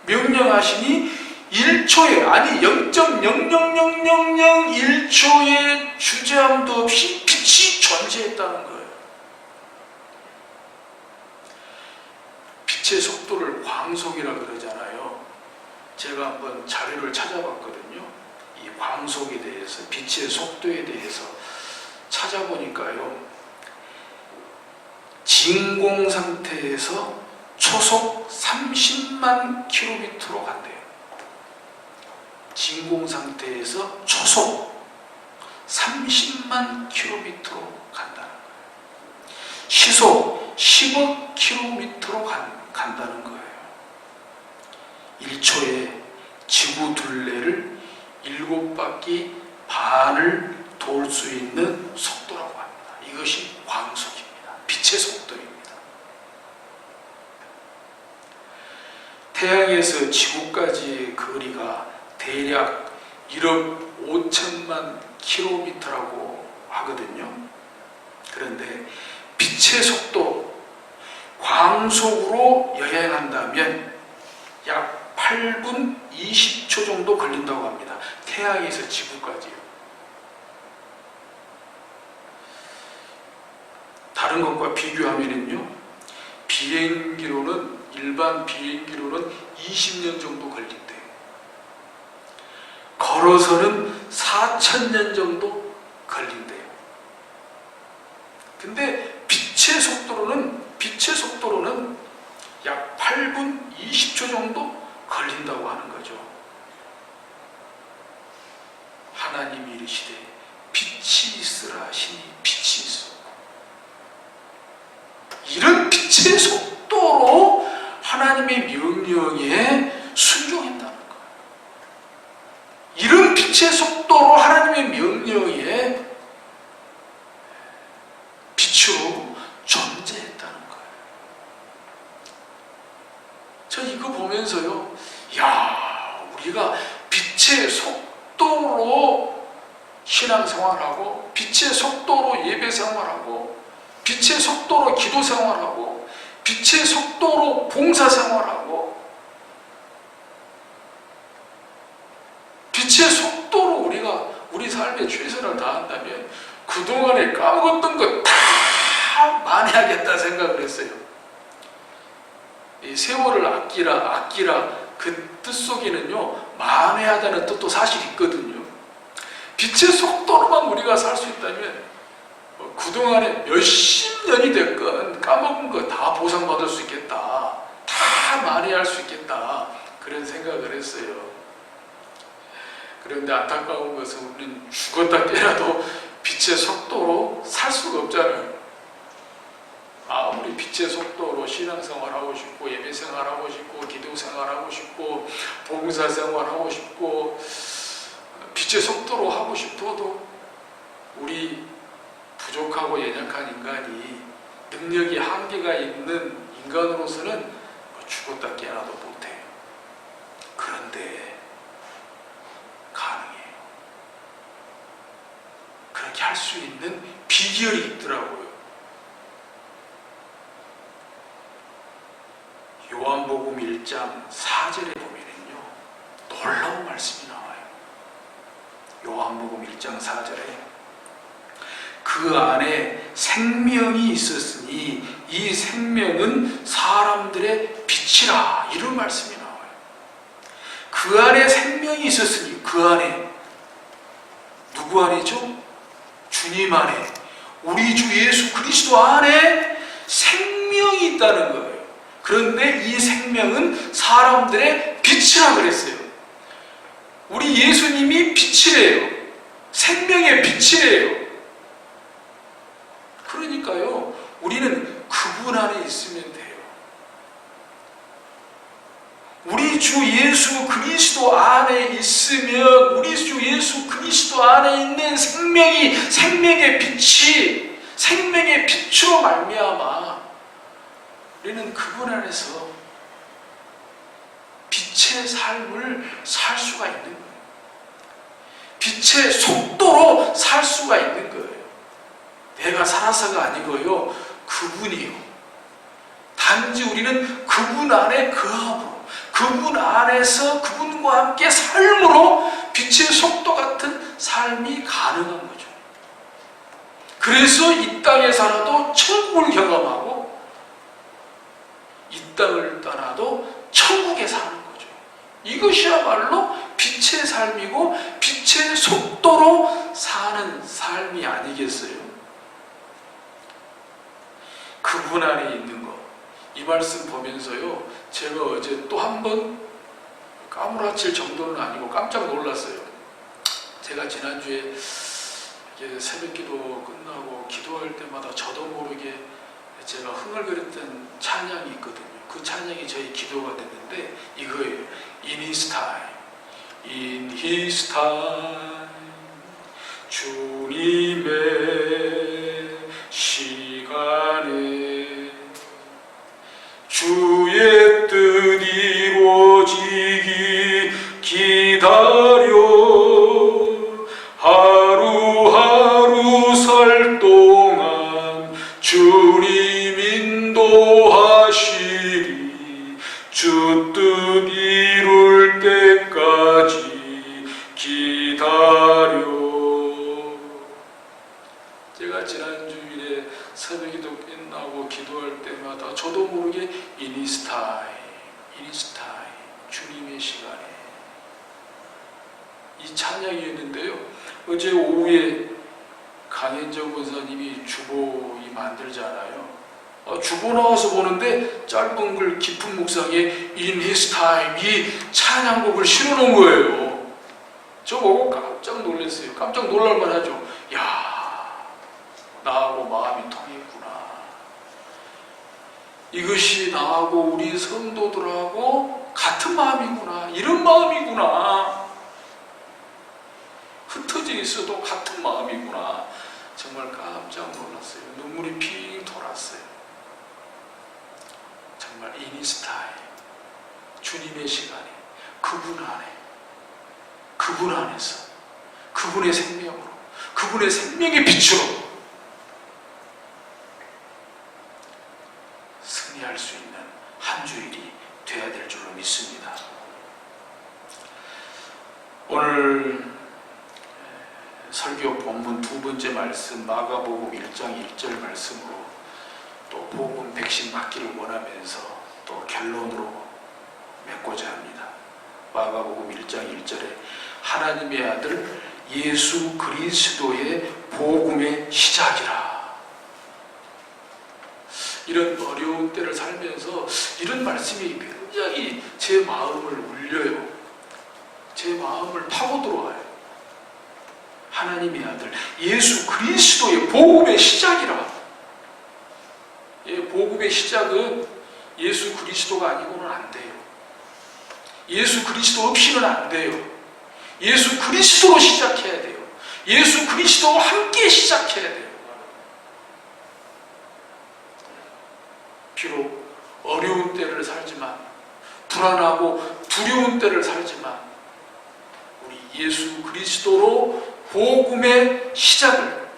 [SPEAKER 1] 명령하시니 1초에, 아니 0.0000001초의 주저함도 없이 빛이 존재했다는 거예요. 빛의 속도를 광속이라 그러잖아요. 제가 한번 자료를 찾아봤거든요. 이 광속에 대해서, 빛의 속도에 대해서 찾아보니까요. 진공 상태에서 초속 30만 킬로미터로 간대요. 진공 상태에서 초속 30만 킬로미터로 간다는 거예요. 시속 10억 킬로미터로 간다는 거예요. 1초에 지구 둘레를 7바퀴 반을 돌 수 있는 속도라고 합니다. 이것이 광속입니다. 빛의 속도입니다. 태양에서 지구까지의 거리가 대략 1억 5천만 킬로미터라고 하거든요. 그런데 빛의 속도, 광속으로 여행한다면 약 8분 20초 정도 걸린다고 합니다. 태양에서 지구까지요. 다른 것과 비교하면은요, 비행기로는, 일반 비행기로는 20년 정도 걸린대요. 걸어서는 4,000년 정도 걸린대요. 근데 빛의 속도로는 약 8분 20초 정도 걸린다고 하는 거죠. 하나님이 이르시되 빛이 있으라 하시니 빛이 있었고, 이런 빛의 속도로 하나님의 명령에 순종했다는 거예요. 이런 빛의 속도로 하나님의 명령에 빛으로 존재했다는 거예요. 저 이거 보면서요, 야, 우리가 빛의 속도로 신앙생활하고, 빛의 속도로 예배생활하고, 빛의 속도로 기도생활하고, 빛의 속도로 봉사생활하고, 빛의 속도로 우리가 우리 삶에 최선을 다한다면 그동안에 까먹었던 거 다 만회하겠다 생각을 했어요. 이 세월을 아끼라 그 뜻 속에는요, 만회하다는 뜻도 사실 있거든요. 빛의 속도로만 우리가 살 수 있다면 그동안에 몇십 년이 됐건 까먹은 거 다 보상받을 수 있겠다, 다 만회할 수 있겠다, 그런 생각을 했어요. 그런데 안타까운 것은 우리는 죽었다 깨라도 빛의 속도로 살 수가 없잖아요. 아무리 빛의 속도로 신앙생활하고 싶고, 예배생활하고 싶고, 기도생활하고 싶고, 봉사생활하고 싶고, 빛의 속도로 하고 싶어도 우리 부족하고 연약한 인간이, 능력이 한계가 있는 인간으로서는 죽었다 깨어나도 못해요. 그런데 가능해요. 그렇게 할 수 있는 비결이 있더라고요. 요한복음 1장 4절에 보면은요, 놀라운 말씀이 나와요. 요한복음 1장 4절에 그 안에 생명이 있었으니 이 생명은 사람들의 빛이라, 이런 말씀이 나와요. 그 안에 생명이 있었으니, 그 안에 누구 안에죠? 주님 안에, 우리 주 예수 그리스도 안에 생명이 있다는 거예요. 그런데 이 생명은 사람들의 빛이라 그랬어요. 우리 예수님이 빛이래요. 생명의 빛이래요. 그러니까요, 우리는 그분 안에 있으면 돼요. 우리 주 예수 그리스도 안에 있으면, 우리 주 예수 그리스도 안에 있는 생명이, 생명의 빛이, 생명의 빛으로 말미암아 우리는 그분 안에서 빛의 삶을 살 수가 있는 거예요. 빛의 속도로 살 수가 있는 거예요. 내가 살아서가 아니고요, 그분이요. 단지 우리는 그분 안에 거함으로, 그분 안에서 그분과 함께 삶으로 빛의 속도 같은 삶이 가능한 거죠. 그래서 이 땅에 살아도 천국을 경험하고, 이 땅을 떠나도 천국에 사는 거죠. 이것이야말로 빛의 삶이고 빛의 속도로 사는 삶이 아니겠어요? 그분 안에 있는 것, 이 말씀 보면서요, 제가 어제 또 한 번 까무라칠 정도는 아니고 깜짝 놀랐어요. 제가 지난주에 새벽기도 끝나고 기도할 때마다 저도 모르게 제가 흥얼거렸던 찬양이 있거든요. 그 찬양이 저희 기도가 됐는데 이거예요. In His time, In His time, 주님의 시간에 주의 뜻 이루어지기 기다려 하루하루 살 동안 주님 인도하시리. 주 뜻 이룰 때까지 기다려. 제가 지난주일에 새벽기도 끝나고 기도할 때마다 저도 모르게 In His time, In His time, 주님의 시간에, 이 찬양이었는데요. 어제 오후에 강현정 권사님이 주보 만들잖아요. 주보 나와서 보는데 짧은 글 깊은 묵상에 In His time, 이 찬양곡을 실어놓은 거예요. 저 보고 깜짝 놀랐어요. 깜짝 놀랄만 하죠. 야, 나하고 마음이 통했구나. 이것이 나하고 우리 성도들하고 같은 마음이구나. 이런 마음이구나. 흩어져 있어도 같은 마음이구나. 정말 깜짝 놀랐어요. 눈물이 핑 돌았어요. 정말 인스타에 주님의 시간에 그분 안에 그분 안에서 그분의 생명으로 그분의 생명의 빛으로 승리할 수 있는 한 주일이 되어야 될 줄로 믿습니다. 오늘 설교 본문 두 번째 말씀 마가복음 1장 1절 말씀으로 또 복음 백신 받기를 원하면서 또 결론으로 맺고자 합니다. 마가복음 1장 1절에 하나님의 아들 예수 그리스도의 복음의 시작이라. 이런 어려운 때를 살면서 이런 말씀이 굉장히 제 마음을 울려요. 제 마음을 파고들어와요. 하나님의 아들 예수 그리스도의 복음의 시작이라. 예, 복음의 시작은 예수 그리스도가 아니고는 안 돼요. 예수 그리스도 없이는 안 돼요. 예수 그리스도로 시작해야 돼요. 예수 그리스도와 함께 시작해야 돼요. 비록 어려운 때를 살지만, 불안하고 두려운 때를 살지만 우리 예수 그리스도로 복음의 시작을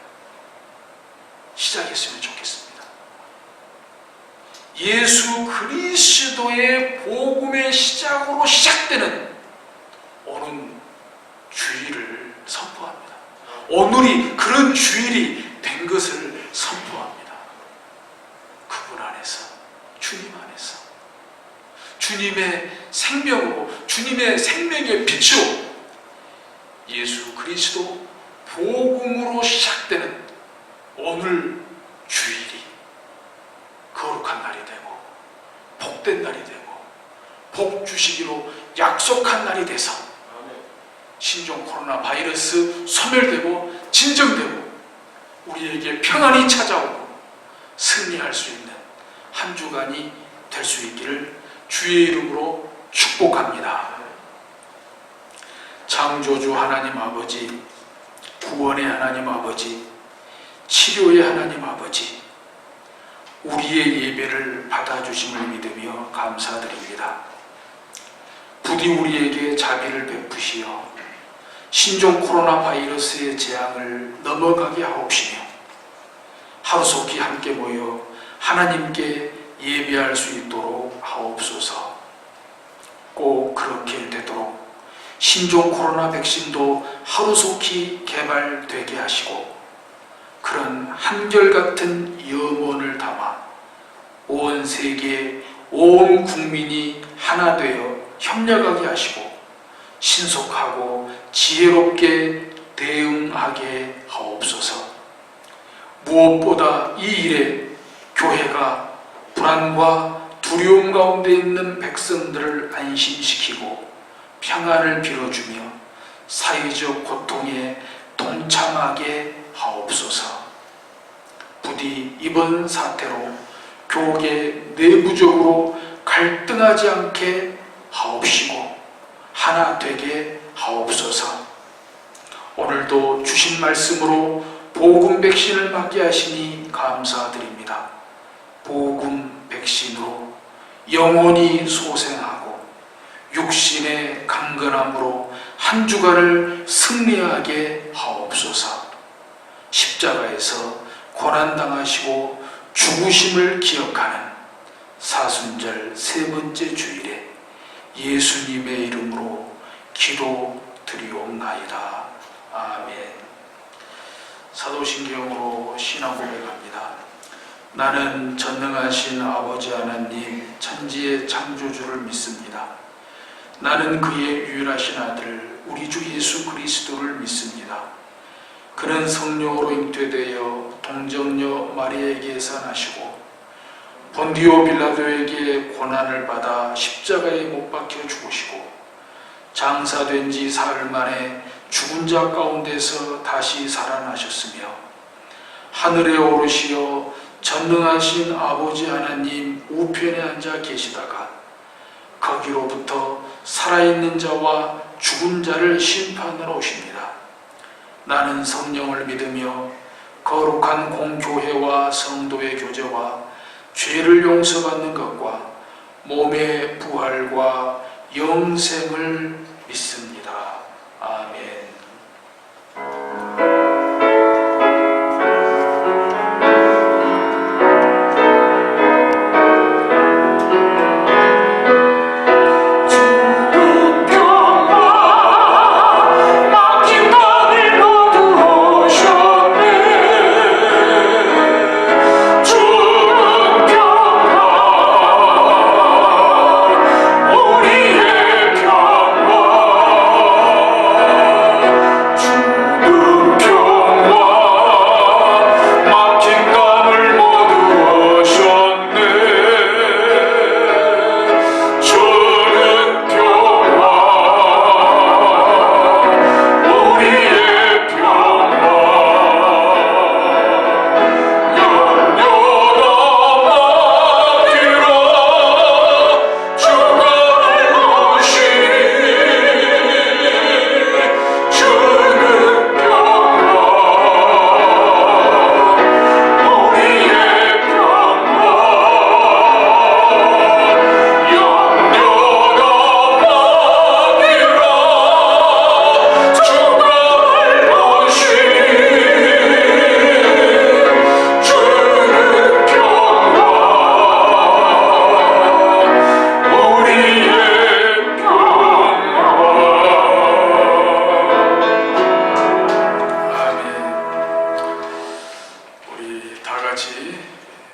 [SPEAKER 1] 시작했으면 좋겠습니다. 예수 그리스도의 복음의 시작으로 시작되는 오는 주일을 선포합니다. 오늘이 그런 주일이 된 것을 선포합니다. 그분 안에서, 주님 안에서, 주님의 생명으로, 주님의 생명의 빛으로 예수 그리스도 복음으로 시작되는 오늘 주일이 거룩한 날이 되고 복된 날이 되고 복 주시기로 약속한 날이 돼서 신종 코로나 바이러스 소멸되고 진정되고 우리에게 평안이 찾아오고 승리할 수 있는 한 주간이 될 수 있기를 주의 이름으로 축복합니다. 창조주 하나님 아버지, 구원의 하나님 아버지, 치료의 하나님 아버지, 우리의 예배를 받아주심을 믿으며 감사드립니다. 부디 우리에게 자비를 베푸시어 신종 코로나 바이러스의 재앙을 넘어가게 하옵시며 하루속히 함께 모여 하나님께 예배할 수 있도록 하옵소서. 꼭 그렇게 되도록 신종 코로나 백신도 하루속히 개발되게 하시고 그런 한결같은 염원을 담아 온 세계 온 국민이 하나 되어 협력하게 하시고 신속하고 지혜롭게 대응하게 하옵소서. 무엇보다 이 일에 교회가 불안과 두려움 가운데 있는 백성들을 안심시키고 평안을 빌어주며 사회적 고통에 동참하게 하옵소서. 부디 이번 사태로 교계 내부적으로 갈등하지 않게 하옵시고 하나 되게 하옵소서. 오늘도 주신 말씀으로 복음 백신을 맞게 하시니 감사드립니다. 복음 백신으로 영원히 소생하고 육신의 강건함으로 한 주간을 승리하게 하옵소서. 십자가에서 고난당하시고 죽으심을 기억하는 사순절 세 번째 주일에 예수님의 이름으로 기도드리옵나이다. 아멘. 사도신경으로 신앙 고백합니다. 나는 전능하신 아버지 하나님 천지의 창조주를 믿습니다. 나는 그의 유일하신 아들 우리 주 예수 그리스도를 믿습니다. 그는 성령으로 잉태되어 동정녀 마리아에게서 나시고 본디오 빌라도에게 고난을 받아 십자가에 못 박혀 죽으시고 장사된 지 사흘 만에 죽은 자 가운데서 다시 살아나셨으며 하늘에 오르시어 전능하신 아버지 하나님 우편에 앉아 계시다가 거기로부터 살아있는 자와 죽은 자를 심판하러 오십니다. 나는 성령을 믿으며 거룩한 공교회와 성도의 교제와 죄를 용서받는 것과 몸의 부활과 영생을 믿습니다. 아멘.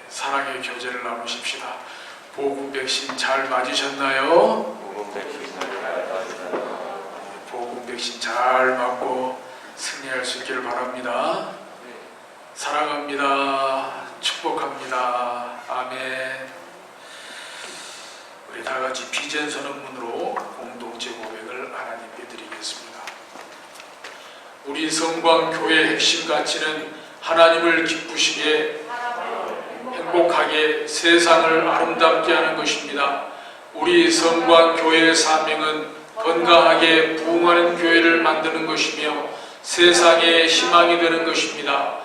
[SPEAKER 1] 사랑의 교제를 나누십시다. 복음 백신 잘 맞으셨나요? 복음 백신 잘 맞고 승리할 수 있기를 바랍니다. 사랑합니다. 축복합니다. 아멘. 우리 다 같이 비전 선언문으로 공동체 고백을 하나님께 드리겠습니다. 우리 성광교회의 핵심 가치는 하나님을 기쁘시게 행복하게 세상을 아름답게 하는 것입니다. 우리 성광교회의 사명은 건강하게 부흥하는 교회를 만드는 것이며 세상의 희망이 되는 것입니다.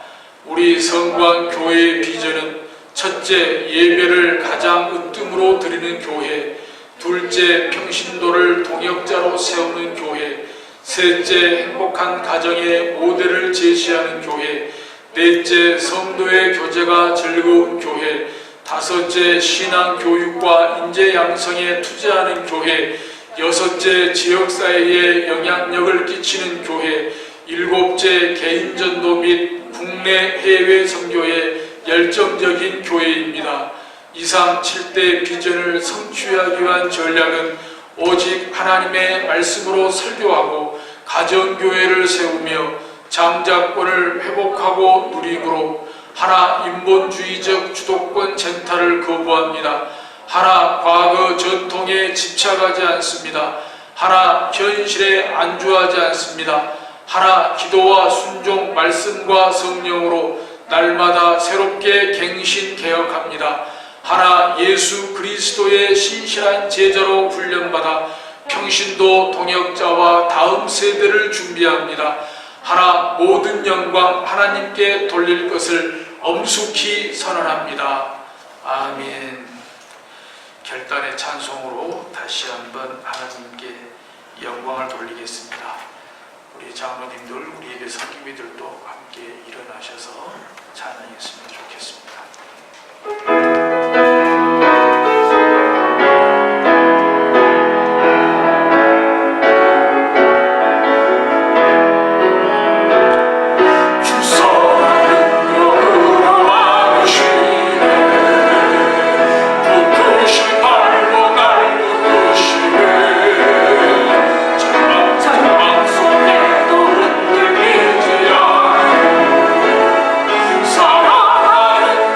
[SPEAKER 1] 우리 성광교회의 비전은 첫째, 예배를 가장 으뜸으로 드리는 교회, 둘째, 평신도를 동역자로 세우는 교회, 셋째, 행복한 가정의 모델을 제시하는 교회, 넷째, 성도의 교제가 즐거운 교회, 다섯째, 신앙 교육과 인재 양성에 투자하는 교회, 여섯째, 지역사회에 영향력을 끼치는 교회, 일곱째, 개인전도 및 국내 해외 선교에 열정적인 교회입니다. 이상 7대 비전을 성취하기 위한 전략은 오직 하나님의 말씀으로 설교하고 가정교회를 세우며 장자권을 회복하고 누림으로 하나 인본주의적 주도권 쟁탈을 거부합니다. 하나 과거 전통에 집착하지 않습니다. 하나 현실에 안주하지 않습니다. 하나 기도와 순종, 말씀과 성령으로 날마다 새롭게 갱신 개혁합니다. 하나 예수 그리스도의 신실한 제자로 훈련받아 평신도 동역자와 다음 세대를 준비합니다. 하나 모든 영광 하나님께 돌릴 것을 엄숙히 선언합니다. 아멘. 결단의 찬송으로 다시 한번 하나님께 영광을 돌리겠습니다. 우리 장로님들, 우리 예배 선교비들도 함께 일어나셔서 찬양했으면 좋겠습니다.
[SPEAKER 4] 사랑하는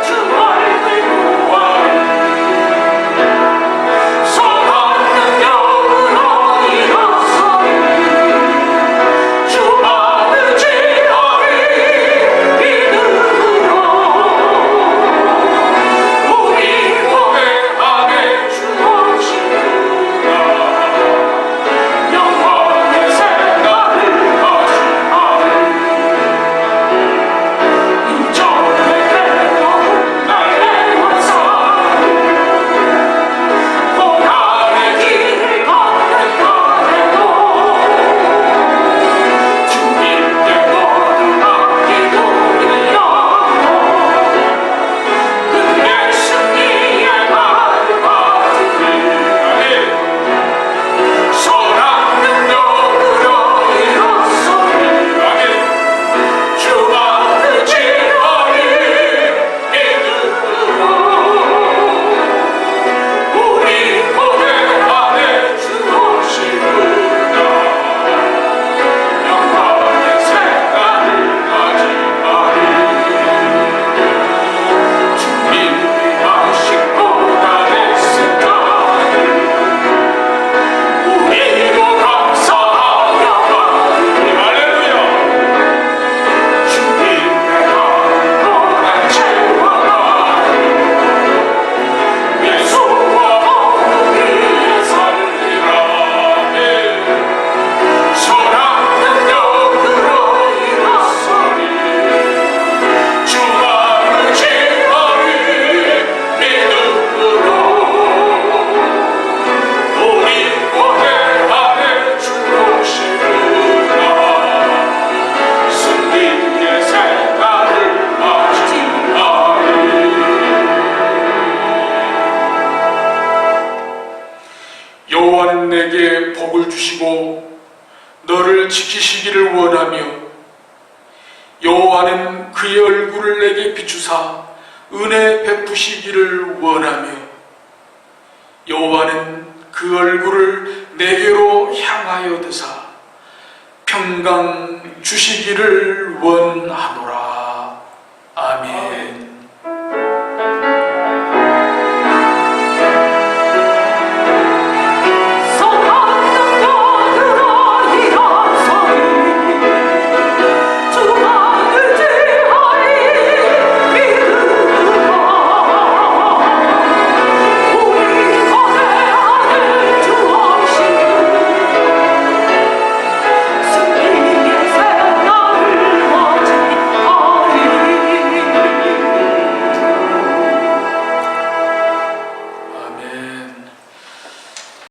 [SPEAKER 1] 주시고 너를 지키시기를 원하며 여호와는 그의 얼굴을 내게 비추사 은혜 베푸시기를 원하며 여호와는 그 얼굴을 내게로 향하여 드사 평강 주시기를 원하노라.